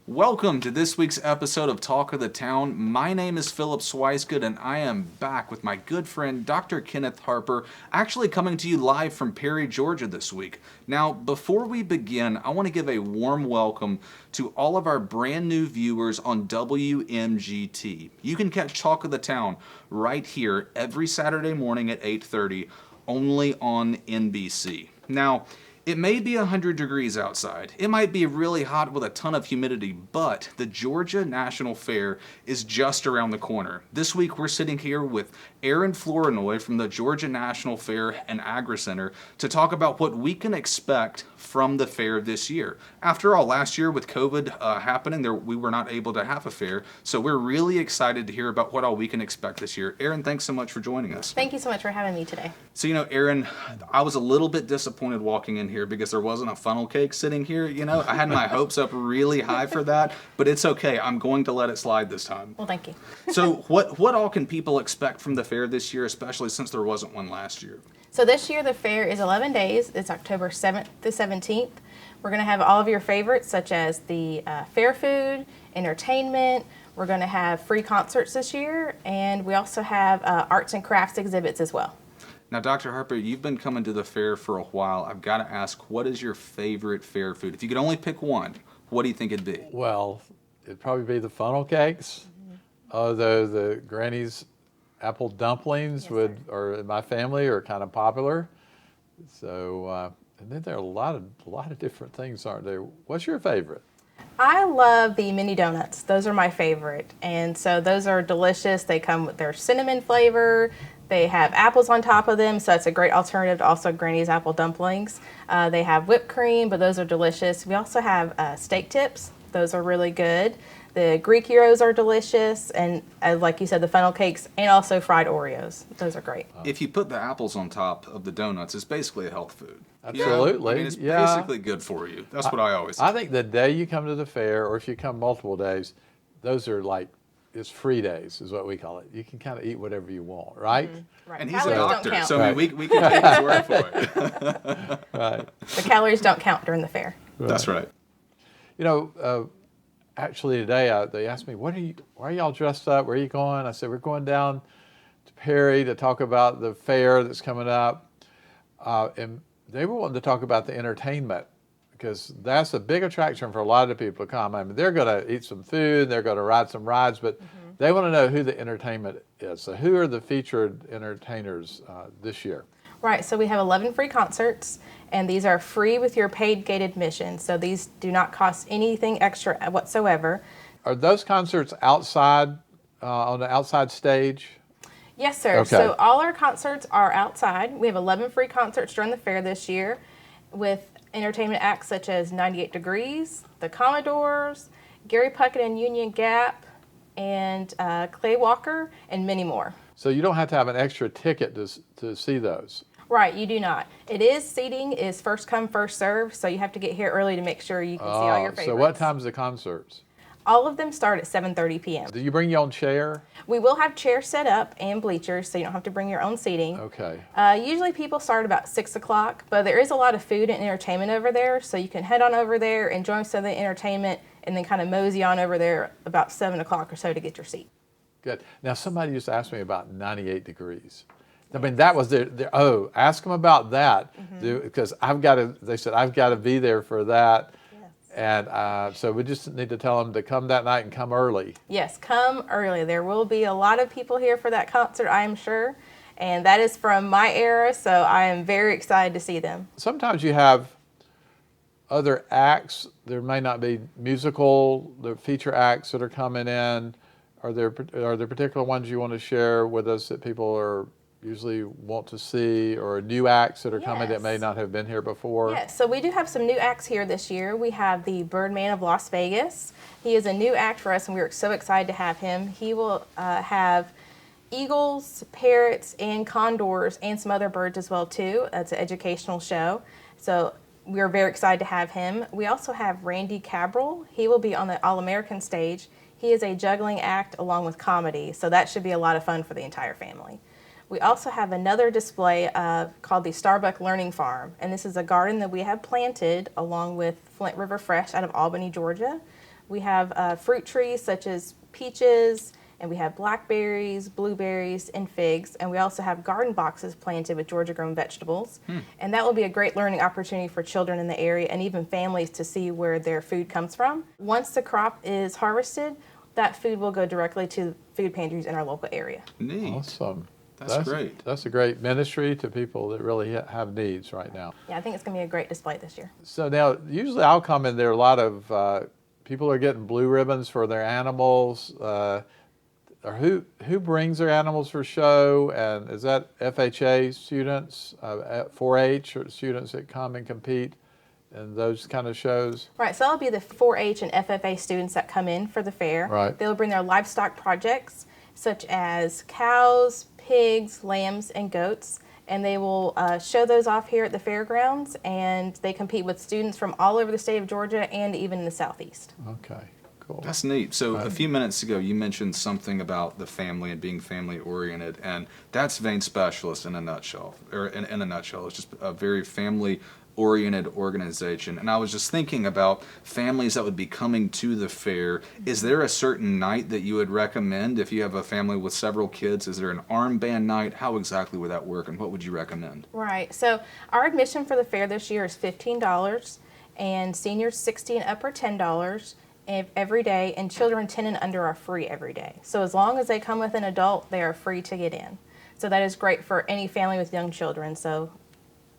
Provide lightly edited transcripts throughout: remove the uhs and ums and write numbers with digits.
Welcome to this week's episode of Talk of the Town. My name is Philip Swicegood, and I am back with my good friend Dr. Kenneth Harper, actually coming to you live from Perry, Georgia this week. Now, before we begin, I want to give a warm welcome to all of our brand new viewers on WMGT. You can catch Talk of the Town right here every Saturday morning at 8:30, only on NBC. Now, it may be 100 degrees outside. It might be really hot with a ton of humidity, but the Georgia National Fair is just around the corner. This week we're sitting here with Erin Flournoy from the Georgia National Fair and Agricenter to talk about what we can expect from the fair this year. After all, last year with COVID happening, we were not able to have a fair, so we're really excited to hear about what all we can expect this year. Erin, thanks so much for joining us. Thank you so much for having me today. So, Erin, I was a little bit disappointed walking in here because there wasn't a funnel cake sitting here. I had my hopes up really high for that, but it's okay. I'm going to let it slide this time. Well, thank you. So what all can people expect from the fair this year, especially since there wasn't one last year? So this year the fair is 11 days. It's October 7th to 17th. We're going to have all of your favorites such as the fair food, entertainment. We're going to have free concerts this year, and we also have arts and crafts exhibits as well. Now, Dr. Harper, you've been coming to the fair for a while. I've got to ask, what is your favorite fair food? If you could only pick one, what do you think it'd be? Well, it'd probably be the funnel cakes, although the Granny's apple dumplings are in my family are kind of popular. So, and then there are a lot of different things, aren't there? What's your favorite? I love the mini donuts. Those are my favorite, and so those are delicious. They come with their cinnamon flavor. They have apples on top of them, so that's a great alternative to also Granny's apple dumplings. They have whipped cream, but those are delicious. We also have steak tips. Those are really good. The Greek gyros are delicious, and like you said, the funnel cakes, and also fried Oreos. Those are great. If you put the apples on top of the donuts, it's basically a health food. Absolutely. I mean, it's basically good for you. That's what I always say. I think the day you come to the fair, or if you come multiple days, those are it's free days is what we call it. You can kind of eat whatever you want, right? Mm-hmm. Right. And he's Calories a doctor, don't count. so I mean, we can take his word for it. Right. The calories don't count during the fair. That's right. Actually today they asked me, why are y'all dressed up? Where are you going? I said, we're going down to Perry to talk about the fair that's coming up. And they were wanting to talk about the entertainment because that's a big attraction for a lot of the people to come. I mean, they're going to eat some food, they're going to ride some rides, but they want to know who the entertainment is. So who are the featured entertainers this year? Right, so we have 11 free concerts, and these are free with your paid gate admission. So these do not cost anything extra whatsoever. Are those concerts outside, on the outside stage? Yes, sir. Okay. So all our concerts are outside. We have 11 free concerts during the fair this year with entertainment acts such as 98 Degrees, the Commodores, Gary Puckett and Union Gap, and Clay Walker, and many more. So you don't have to have an extra ticket to see those? Right, you do not. Seating is first come, first serve, so you have to get here early to make sure you can see all your favorites. So what time's the concerts? All of them start at 7:30 p.m. Do you bring your own chair? We will have chairs set up and bleachers, so you don't have to bring your own seating. Okay. Usually people start about 6 o'clock, but there is a lot of food and entertainment over there, so you can head on over there, enjoy some of the entertainment, and then kind of mosey on over there about 7 o'clock or so to get your seat. Good. Now, somebody just asked me about 98 Degrees. I mean, that was ask them about that, because they said, I've got to be there for that. Yes. And so we just need to tell them to come that night and come early. Yes, come early. There will be a lot of people here for that concert, I am sure. And that is from my era, so I am very excited to see them. Sometimes you have other acts. There may not be the feature acts that are coming in. Are there particular ones you want to share with us that people usually want to see, or new acts that are coming that may not have been here before? Yes, so we do have some new acts here this year. We have the Birdman of Las Vegas. He is a new act for us, and we're so excited to have him. He will have eagles, parrots, and condors, and some other birds as well, too. It's an educational show, so we're very excited to have him. We also have Randy Cabral. He will be on the All-American stage. He is a juggling act along with comedy, so that should be a lot of fun for the entire family. We also have another display called the Starbuck Learning Farm, and this is a garden that we have planted along with Flint River Fresh out of Albany, Georgia. We have fruit trees such as peaches, and we have blackberries, blueberries, and figs. And we also have garden boxes planted with Georgia-grown vegetables. And that will be a great learning opportunity for children in the area and even families to see where their food comes from. Once the crop is harvested, that food will go directly to food pantries in our local area. Neat. Awesome. That's great. That's a great ministry to people that really have needs right now. Yeah, I think it's going to be a great display this year. So now, usually I'll come in there, a lot of people are getting blue ribbons for their animals. Or who brings their animals for show? And is that FHA students, 4-H or students that come and compete in those kind of shows? Right, so that'll be the 4-H and FFA students that come in for the fair. Right. They'll bring their livestock projects, such as cows, pigs, lambs, and goats, and they will show those off here at the fairgrounds, and they compete with students from all over the state of Georgia and even in the southeast. Okay, cool. That's neat. So a few minutes ago, you mentioned something about the family and being family oriented, and that's Vein Specialist in a nutshell. Or in a nutshell, it's just a very family oriented organization. And I was just thinking about families that would be coming to the fair. Is there a certain night that you would recommend if you have a family with several kids? Is there an armband night? How exactly would that work, and what would you recommend? Right, so our admission for the fair this year is $15, and seniors 60 and up are $10 every day, and children 10 and under are free every day. So as long as they come with an adult, they are free to get in. So that is great for any family with young children, so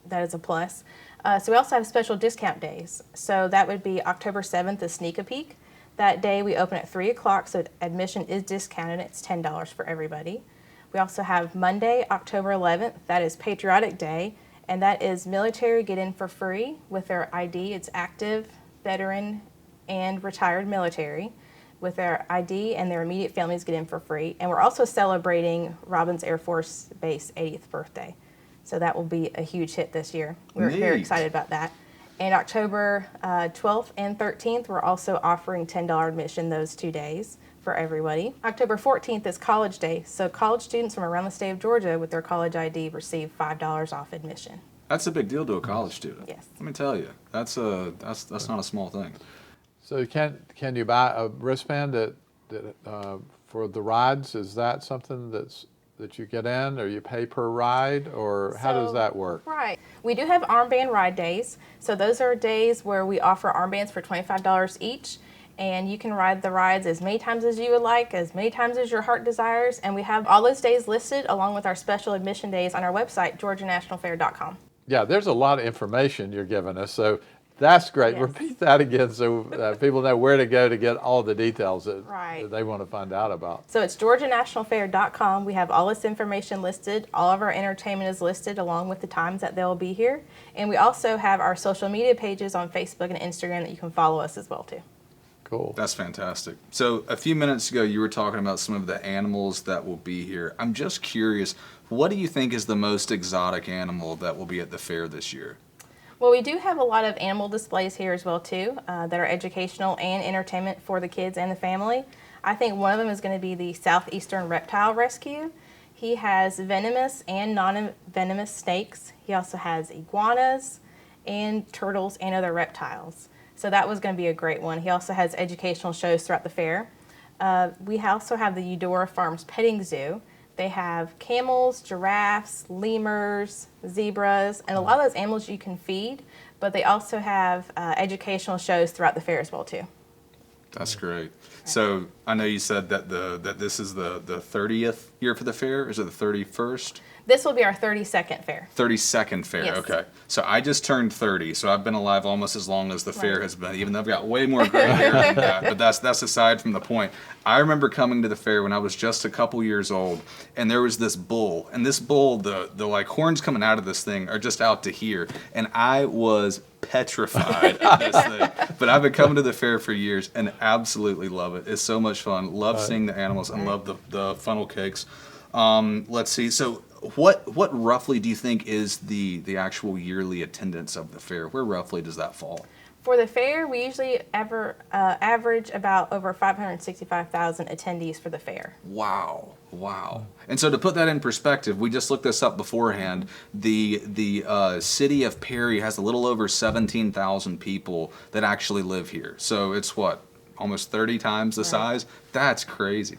that is a plus. So we also have special discount days. So that would be October 7th is Sneak a Peek. That day we open at 3 o'clock, so admission is discounted. It's $10 for everybody. We also have Monday, October 11th. That is Patriotic Day, and that is military get in for free with their ID. It's active, veteran, and retired military. With their ID and their immediate families get in for free. And we're also celebrating Robins Air Force Base 80th birthday. So that will be a huge hit this year. We're very excited about that. And October 12th and 13th, we're also offering $10 admission those 2 days for everybody. October 14th is College Day. So college students from around the state of Georgia with their college ID receive $5 off admission. That's a big deal to a college student. Yes. Let me tell you, that's not a small thing. So can you buy a wristband that for the rides? Is that something that you get in, or you pay per ride, or how does that work? Right. We do have Armband Ride days. So those are days where we offer armbands for $25 each, and you can ride the rides as many times as you would like, as many times as your heart desires, and we have all those days listed along with our special admission days on our website, GeorgiaNationalFair.com. Yeah, there's a lot of information you're giving us, so that's great. Yes. Repeat that again so people know where to go to get all the details that Right. they want to find out about. So it's GeorgiaNationalFair.com. We have all this information listed. All of our entertainment is listed along with the times that they'll be here. And we also have our social media pages on Facebook and Instagram that you can follow us as well too. Cool. That's fantastic. So a few minutes ago, you were talking about some of the animals that will be here. I'm just curious, what do you think is the most exotic animal that will be at the fair this year? Well, we do have a lot of animal displays here as well too that are educational and entertainment for the kids and the family. I think one of them is going to be the Southeastern Reptile Rescue. He has venomous and non-venomous snakes. He also has iguanas and turtles and other reptiles. So that was going to be a great one. He also has educational shows throughout the fair. We also have the Eudora Farms Petting Zoo. They have camels, giraffes, lemurs, zebras, and a lot of those animals you can feed, but they also have educational shows throughout the fair as well too. That's great. So I know you said that this is the 30th year for the fair. Is it the 31st? This will be our 32nd fair. 32nd fair, Yes. Okay. So I just turned 30, so I've been alive almost as long as the fair has been, even though I've got way more gray hair than that. But that's aside from the point. I remember coming to the fair when I was just a couple years old, and there was this bull. And this bull, the like horns coming out of this thing are just out to here. And I was petrified of this thing. But I've been coming to the fair for years and absolutely love it. It's so much fun. Love seeing the animals and love the funnel cakes. Let's see. So what roughly do you think is the actual yearly attendance of the fair? Where roughly does that fall? For the fair, we usually average about over 565,000 attendees for the fair. Wow. And so to put that in perspective, we just looked this up beforehand. The city of Perry has a little over 17,000 people that actually live here. So it's what, almost 30 times the size. That's crazy.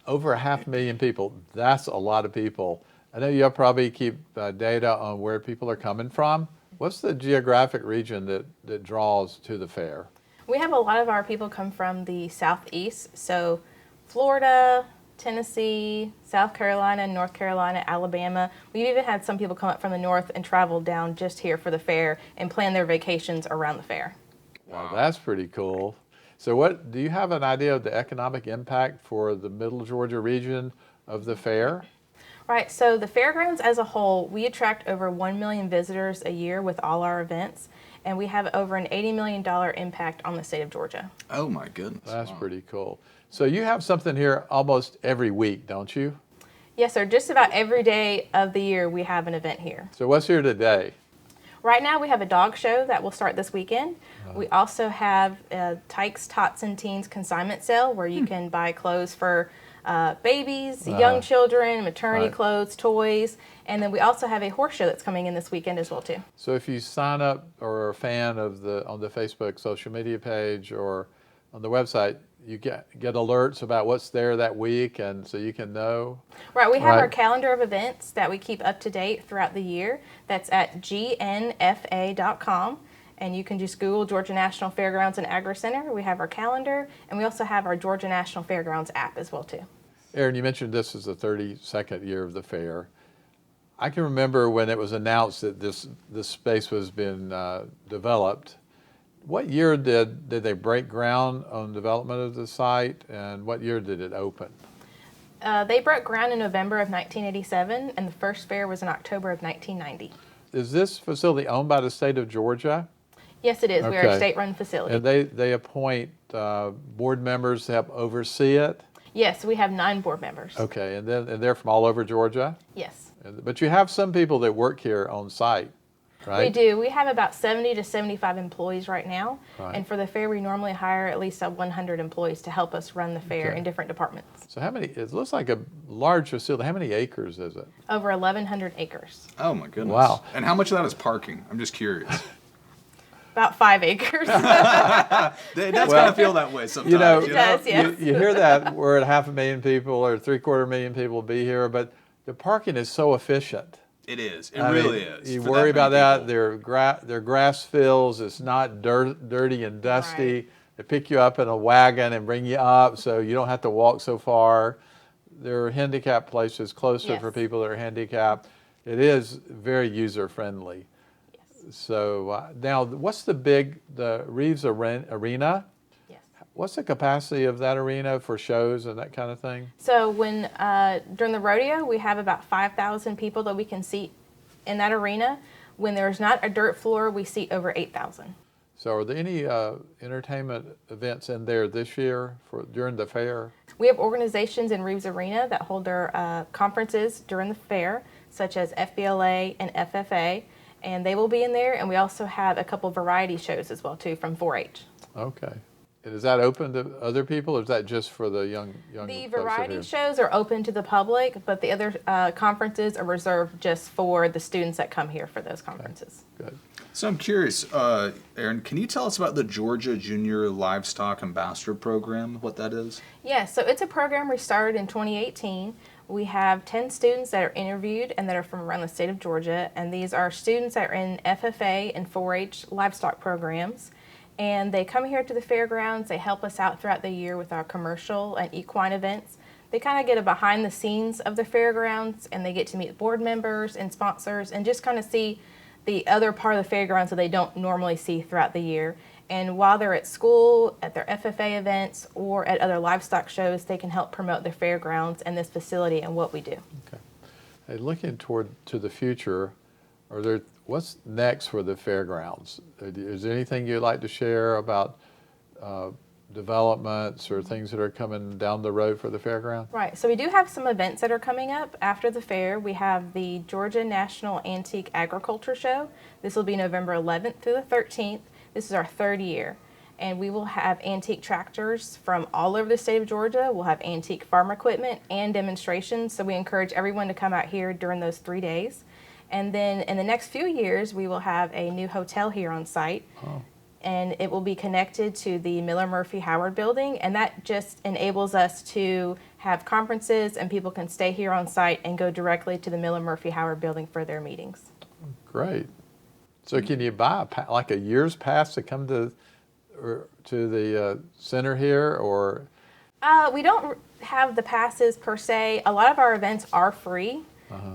Over 500,000 people. That's a lot of people. I know you'll probably keep data on where people are coming from. What's the geographic region that draws to the fair? We have a lot of our people come from the southeast, so Florida, Tennessee, South Carolina, North Carolina, Alabama. We've even had some people come up from the north and travel down just here for the fair and plan their vacations around the fair. Wow, that's pretty cool. So what, do you have an idea of the economic impact for the Middle Georgia region of the fair? Right, so the fairgrounds as a whole, we attract over 1 million visitors a year with all our events, and we have over an $80 million impact on the state of Georgia. Oh my goodness. That's pretty cool. So you have something here almost every week, don't you? Yes, sir, just about every day of the year we have an event here. So what's here today? Right now we have a dog show that will start this weekend. We also have Tykes, Tots, and Teens consignment sale where you can buy clothes for babies, young children, maternity clothes, toys, and then we also have a horse show that's coming in this weekend as well too. So if you sign up or are a fan of on the Facebook social media page or on the website, you get alerts about what's there that week, and so you can know. Right, we have our calendar of events that we keep up to date throughout the year. That's at gnfa.com. And you can just Google Georgia National Fairgrounds and Agricenter. We have our calendar, and we also have our Georgia National Fairgrounds app as well too. Erin, you mentioned this is the 32nd year of the fair. I can remember when it was announced that this space was being developed. What year did they break ground on development of the site, and what year did it open? They broke ground in November of 1987, and the first fair was in October of 1990. Is this facility owned by the state of Georgia? Yes, it is. We are Okay. a state-run facility. And they appoint board members to help oversee it? Yes, we have 9 board members. Okay, and they're from all over Georgia? Yes. But you have some people that work here on site, right? We do. We have about 70 to 75 employees right now. Right. And for the fair, we normally hire at least 100 employees to help us run the fair in different departments. So it looks like a large facility. How many acres is it? Over 1,100 acres. Oh my goodness. Wow. And how much of that is parking? I'm just curious. About 5 acres. It does kind of feel that way sometimes. You know, It does, yes. you hear that we're at 500,000 people or 750,000 people will be here, but the parking is so efficient. It is. It I really mean, is. You For worry that about many that. people. They're grass fields. It's not dirty and dusty. Right. They pick you up in a wagon and bring you up, so you don't have to walk so far. There are handicapped places closer Yes. for people that are handicapped. It is very user friendly. Yes. So now, what's the Reeves Arena? Yes. What's the capacity of that arena for shows and that kind of thing? So when during the rodeo, we have about 5,000 people that we can seat in that arena. When there's not a dirt floor, we seat over 8,000. So are there any entertainment events in there this year during the fair? We have organizations in Reeves Arena that hold their conferences during the fair, such as FBLA and FFA, and they will be in there. And we also have a couple variety shows as well too from 4-H. Okay. And is that open to other people, or is that just for the young The folks that variety are here? shows are open to the public, but the other conferences are reserved just for the students that come here for those conferences. Good. So I'm curious, Erin, can you tell us about the Georgia Junior Livestock Ambassador Program, what that is? Yes, so it's a program we started in 2018. We have 10 students that are interviewed and that are from around the state of Georgia, and these are students that are in FFA and 4-H livestock programs. And they come here to the fairgrounds, they help us out throughout the year with our commercial and equine events. They kind of get a behind the scenes of the fairgrounds, and they get to meet board members and sponsors and just kind of see the other part of the fairgrounds that they don't normally see throughout the year. And while they're at school, at their FFA events, or at other livestock shows, they can help promote the fairgrounds and this facility and what we do. Okay. Hey, looking to the future, what's next for the fairgrounds? Is there anything you'd like to share about developments or things that are coming down the road for the fairground? Right, so we do have some events that are coming up after the fair. We have the Georgia National Antique Agriculture Show. This will be November 11th through the 13th. This is our 3rd year. And we will have antique tractors from all over the state of Georgia. We'll have antique farm equipment and demonstrations. So we encourage everyone to come out here during those 3 days. And then in the next few years, we will have a new hotel here on site. Oh. and it will be connected to the Miller Murphy Howard building, and that just enables us to have conferences and people can stay here on site and go directly to the Miller Murphy Howard building for their meetings. Great. So can you buy like a year's pass to come to the center here, or? We don't have the passes per se. A lot of our events are free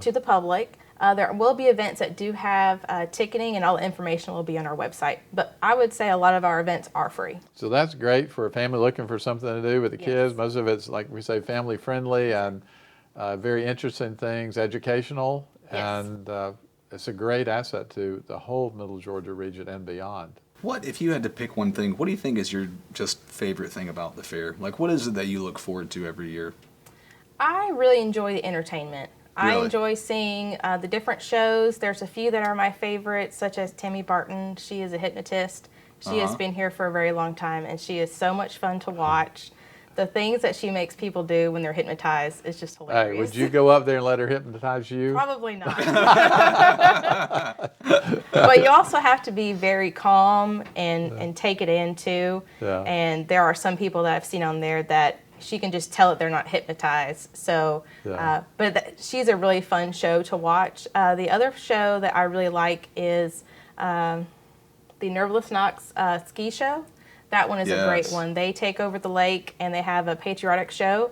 to the public. There will be events that do have ticketing, and all the information will be on our website. But I would say a lot of our events are free. So that's great for a family looking for something to do with the kids. Most of it's, like we say, family friendly and very interesting things, educational, and it's a great asset to the whole Middle Georgia region and beyond. What, if you had to pick one thing, what do you think is your just favorite thing about the fair? Like, what is it that you look forward to every year? I really enjoy the entertainment. Really? I enjoy seeing the different shows. There's a few that are my favorites, such as Tammy Barton. She is a hypnotist. She has been here for a very long time, and she is so much fun to watch. The things that she makes people do when they're hypnotized is just hilarious. Hey, would you go up there and let her hypnotize you? Probably not. But you also have to be very calm and take it in too. Yeah. And there are some people that I've seen on there that she can just tell that they're not hypnotized. So, she's a really fun show to watch. The other show that I really like is the Nerveless Knox ski show. That one is a great one. They take over the lake and they have a patriotic show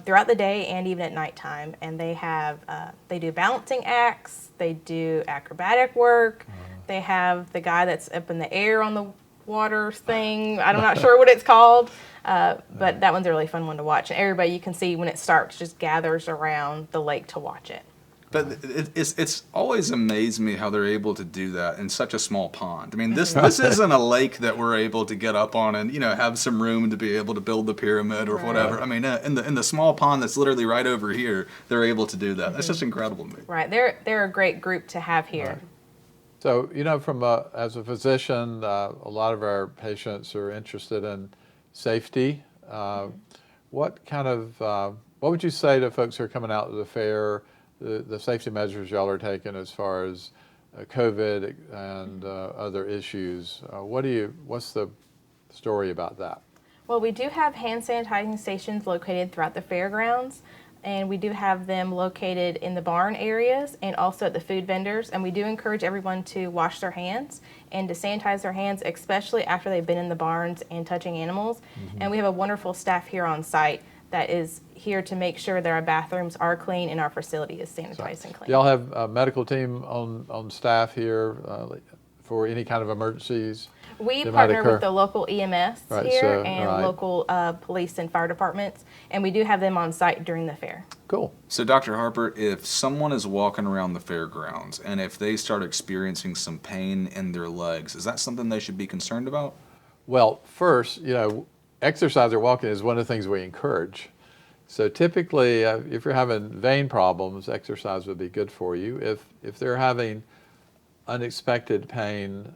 throughout the day and even at nighttime. And they have they do balancing acts, they do acrobatic work, they have the guy that's up in the air on the water thing. I'm not sure what it's called, but that one's a really fun one to watch. And everybody, you can see when it starts, just gathers around the lake to watch it. But it's always amazed me how they're able to do that in such a small pond. I mean, this isn't a lake that we're able to get up on and, you know, have some room to be able to build the pyramid or whatever. I mean, in the small pond that's literally right over here, they're able to do that. That's just incredible to me. Right, they're a great group to have here. Right. So, you know, as a physician, a lot of our patients are interested in safety. What would you say to folks who are coming out to the fair? The safety measures y'all are taking as far as COVID and other issues. What's the story about that? Well, we do have hand sanitizing stations located throughout the fairgrounds, and we do have them located in the barn areas and also at the food vendors. And we do encourage everyone to wash their hands and to sanitize their hands, especially after they've been in the barns and touching animals. And we have a wonderful staff here on site that is here to make sure that our bathrooms are clean and our facility is sanitized and clean. Do y'all have a medical team on staff here for any kind of emergencies? We partner with the local EMS here and local police and fire departments, and we do have them on site during the fair. Cool. So, Dr. Harper, if someone is walking around the fairgrounds and if they start experiencing some pain in their legs, is that something they should be concerned about? Well, first, you know, exercise or walking is one of the things we encourage. So typically, if you're having vein problems, exercise would be good for you. If they're having unexpected pain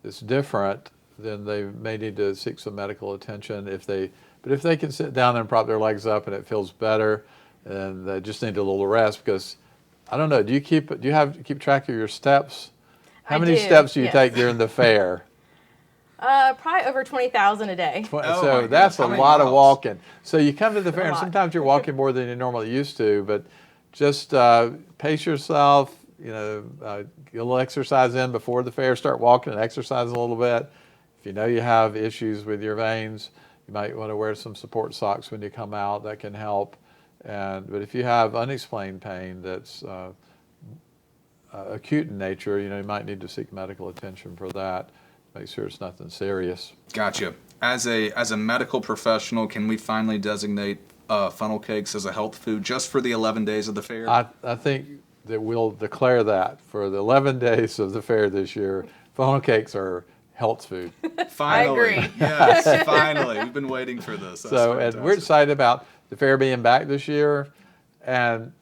that's different, then they may need to seek some medical attention. But if they can sit down and prop their legs up and it feels better, then they just need a little rest. Because I don't know, do you keep track of your steps? How many steps do you take during the fair? Probably over 20,000 a day. So that's a lot of walking. So you come to the fair, and sometimes you're walking more than you normally used to, but just pace yourself, you know, get a little exercise in before the fair, start walking and exercise a little bit. If you know you have issues with your veins, you might want to wear some support socks when you come out. That can help. But if you have unexplained pain that's acute in nature, you know, you might need to seek medical attention for that. Make sure it's nothing serious. Gotcha. As a medical professional, can we finally designate funnel cakes as a health food just for the 11 days of the fair? I think that we'll declare that for the 11 days of the fair this year. Funnel cakes are health food. Finally. I agree. Yes, finally. We've been waiting for this. That's and we're excited about the fair being back this year. And,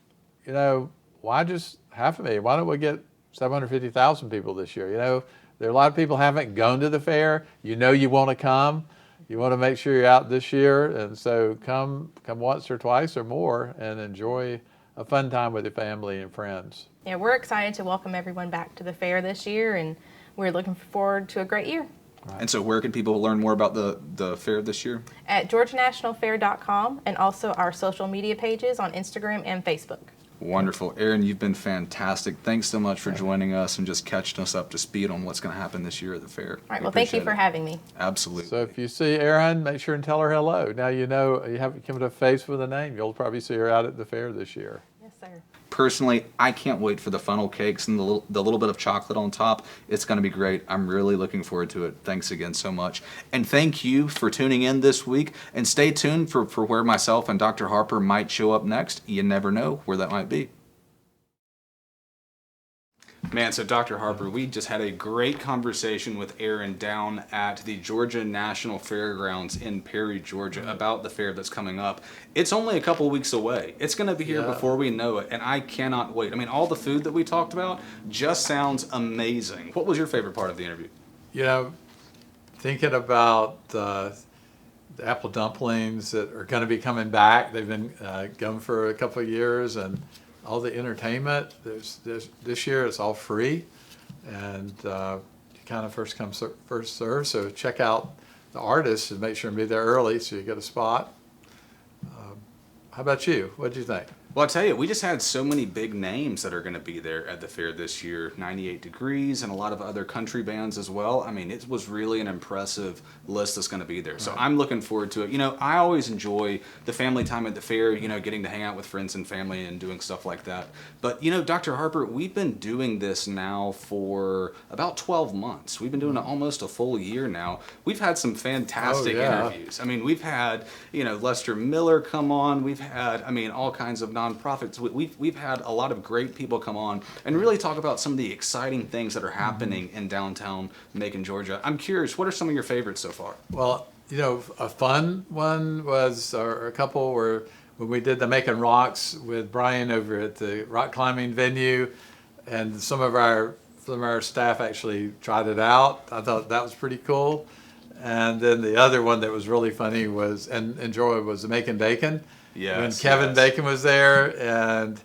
you know, why just 500,000? Why don't we get 750,000 people this year? You know, there are a lot of people who haven't gone to the fair. You know you want to come. You want to make sure you're out this year. And so come once or twice or more and enjoy a fun time with your family and friends. Yeah, we're excited to welcome everyone back to the fair this year, and we're looking forward to a great year. Right. And so where can people learn more about the fair this year? At georgianationalfair.com and also our social media pages on Instagram and Facebook. Wonderful. Erin, you've been fantastic. Thanks so much for joining us and just catching us up to speed on what's going to happen this year at the fair. All right, well, thank you for having me. Absolutely. So if you see Erin, make sure and tell her hello. Now you know you haven't given a face with a name. You'll probably see her out at the fair this year. Yes, sir. Personally, I can't wait for the funnel cakes and the little bit of chocolate on top. It's going to be great. I'm really looking forward to it. Thanks again so much. And thank you for tuning in this week. And stay tuned for where myself and Dr. Harper might show up next. You never know where that might be. Man, so Dr. Harper, we just had a great conversation with Erin down at the Georgia National Fairgrounds in Perry, Georgia, about the fair that's coming up. It's only a couple weeks away. It's going to be here before we know it, and I cannot wait. I mean, all the food that we talked about just sounds amazing. What was your favorite part of the interview? You know, thinking about the apple dumplings that are going to be coming back. They've been going for a couple of years, and all the entertainment. This year it's all free, and you kind of first come first serve. So check out the artists and make sure and be there early so you get a spot. How about you? What did you think? Well, I'll tell you, we just had so many big names that are going to be there at the fair this year. 98 Degrees and a lot of other country bands as well. I mean, it was really an impressive list that's going to be there. So I'm looking forward to it. You know, I always enjoy the family time at the fair, you know, getting to hang out with friends and family and doing stuff like that. But, you know, Dr. Harper, we've been doing this now for about 12 months. We've been doing it almost a full year now. We've had some fantastic interviews. I mean, we've had, you know, Lester Miller come on. We've had, I mean, all kinds of nonprofits. We've had a lot of great people come on and really talk about some of the exciting things that are happening in downtown Macon, Georgia. I'm curious, what are some of your favorites so far? Well, you know, a fun one was, or a couple were when we did the Macon Rocks with Brian over at the rock climbing venue, and some of our staff actually tried it out. I thought that was pretty cool. And then the other one that was really funny was, and enjoyed, was the Macon Bacon. Yes, when Kevin Bacon was there, and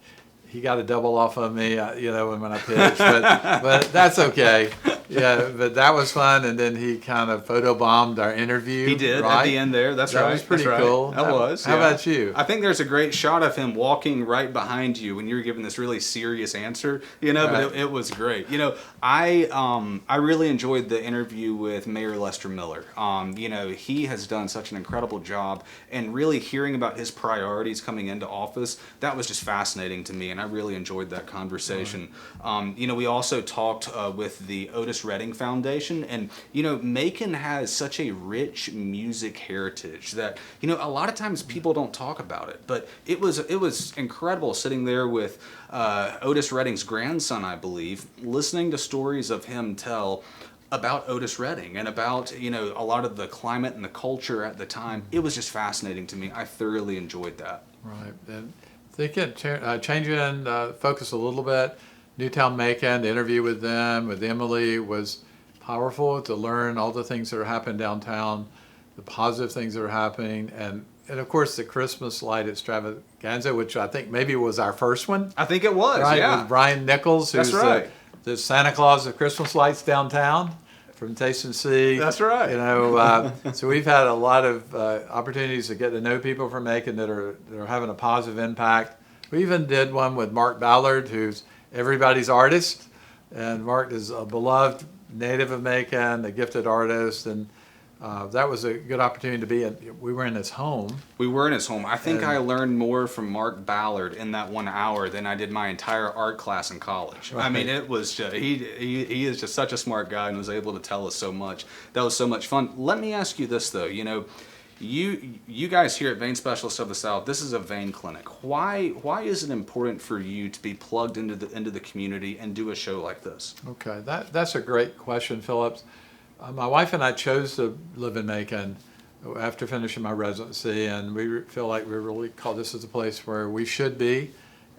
he got a double off of me, you know, when I pitched, but that's okay. Yeah, but that was fun, and then he kind of photobombed our interview. He did right? at the end there. That's right. That was pretty That's right. cool. That was. How about you? I think there's a great shot of him walking right behind you when you're giving this really serious answer. You know, Right. but it was great. You know, I really enjoyed the interview with Mayor Lester Miller. You know, he has done such an incredible job, and really hearing about his priorities coming into office, that was just fascinating to me, and I really enjoyed that conversation. Right. You know, we also talked with the Otis Redding Foundation, and you know, Macon has such a rich music heritage that, you know, a lot of times people don't talk about it, but it was incredible sitting there with Otis Redding's grandson, I believe, listening to stories of him tell about Otis Redding and about, you know, a lot of the climate and the culture at the time. It was just fascinating to me. I thoroughly enjoyed that. Right, and thinking, changing focus a little bit. Newtown Macon, the interview with them, with Emily, was powerful to learn all the things that are happening downtown, the positive things that are happening, and of course the Christmas light extravaganza, which I think maybe was our first one. I think it was, right? yeah. With Brian Nichols, who's the Santa Claus of Christmas lights downtown from Taste and See. That's right. You know, so we've had a lot of opportunities to get to know people from Macon that are having a positive impact. We even did one with Mark Ballard, who's everybody's artist, and Mark is a beloved native of Macon, a gifted artist, and that was a good opportunity to be in. We were in his home. We were in his home. I think I learned more from Mark Ballard in that 1 hour than I did my entire art class in college. Right. I mean, it was just, he is just such a smart guy and was able to tell us so much. That was so much fun. Let me ask you this though, you know, you guys here at Vein Specialists of the South, this is a vein clinic. Why is it important for you to be plugged into the community and do a show like this? Okay, that's a great question, Phillips. My wife and I chose to live in Macon after finishing my residency, and we feel like we really call this as a place where we should be,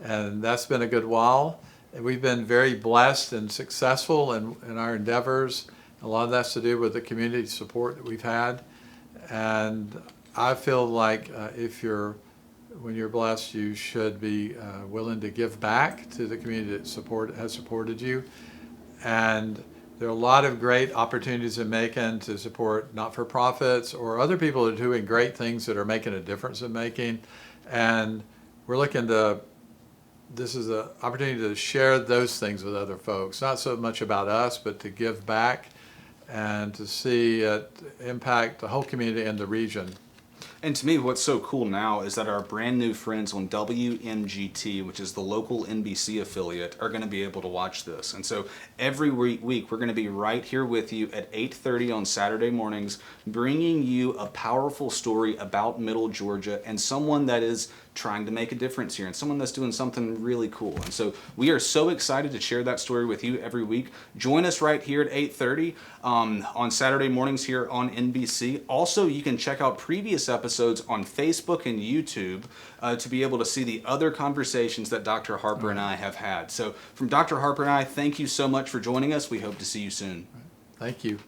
and that's been a good while. And we've been very blessed and successful in our endeavors. A lot of that's to do with the community support that we've had. And I feel like when you're blessed, you should be willing to give back to the community that has supported you. And There are a lot of great opportunities in Macon to support not-for-profits or other people that are doing great things that are making a difference in Macon. And we're looking to, this is an opportunity to share those things with other folks. Not so much about us, but to give back and to see it impact the whole community and the region. And to me, what's so cool now is that our brand new friends on WMGT, which is the local NBC affiliate, are going to be able to watch this. And so every week we're going to be right here with you at 8:30 on Saturday mornings, bringing you a powerful story about Middle Georgia and someone that is trying to make a difference here and someone that's doing something really cool. And so we are so excited to share that story with you every week. Join us right here at 8:30 on Saturday mornings here on NBC. Also, you can check out previous episodes on Facebook and YouTube to be able to see the other conversations that Dr. Harper and I have had. So from Dr. Harper and I, thank you so much for joining us. We hope to see you soon. Thank you.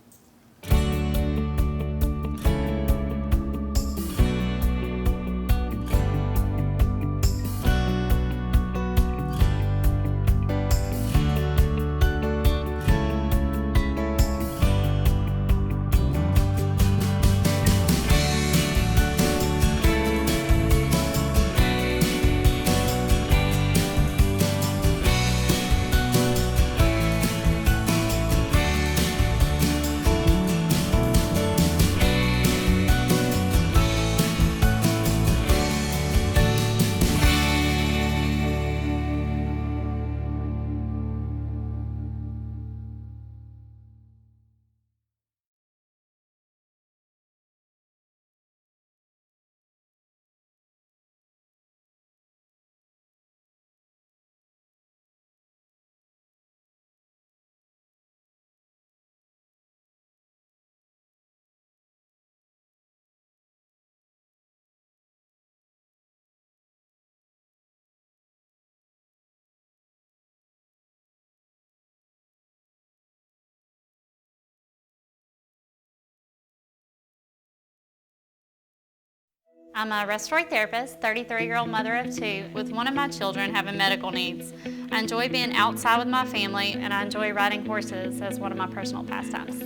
I'm a respiratory therapist, 33-year-old mother of two, with one of my children having medical needs. I enjoy being outside with my family, and I enjoy riding horses as one of my personal pastimes.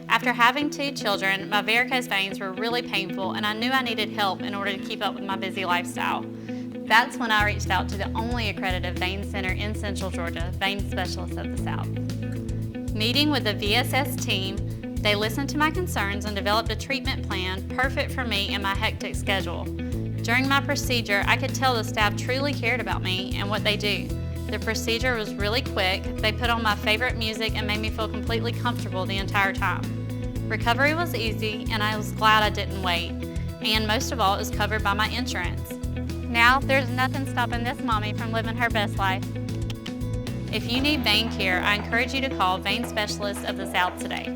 After having two children, my varicose veins were really painful, and I knew I needed help in order to keep up with my busy lifestyle. That's when I reached out to the only accredited vein center in Central Georgia, Vein Specialists of the South. Meeting with the VSS team, they listened to my concerns and developed a treatment plan perfect for me and my hectic schedule. During my procedure, I could tell the staff truly cared about me and what they do. The procedure was really quick. They put on my favorite music and made me feel completely comfortable the entire time. Recovery was easy, and I was glad I didn't wait. And most of all, it was covered by my insurance. Now, there's nothing stopping this mommy from living her best life. If you need vein care, I encourage you to call Vein Specialists of the South today.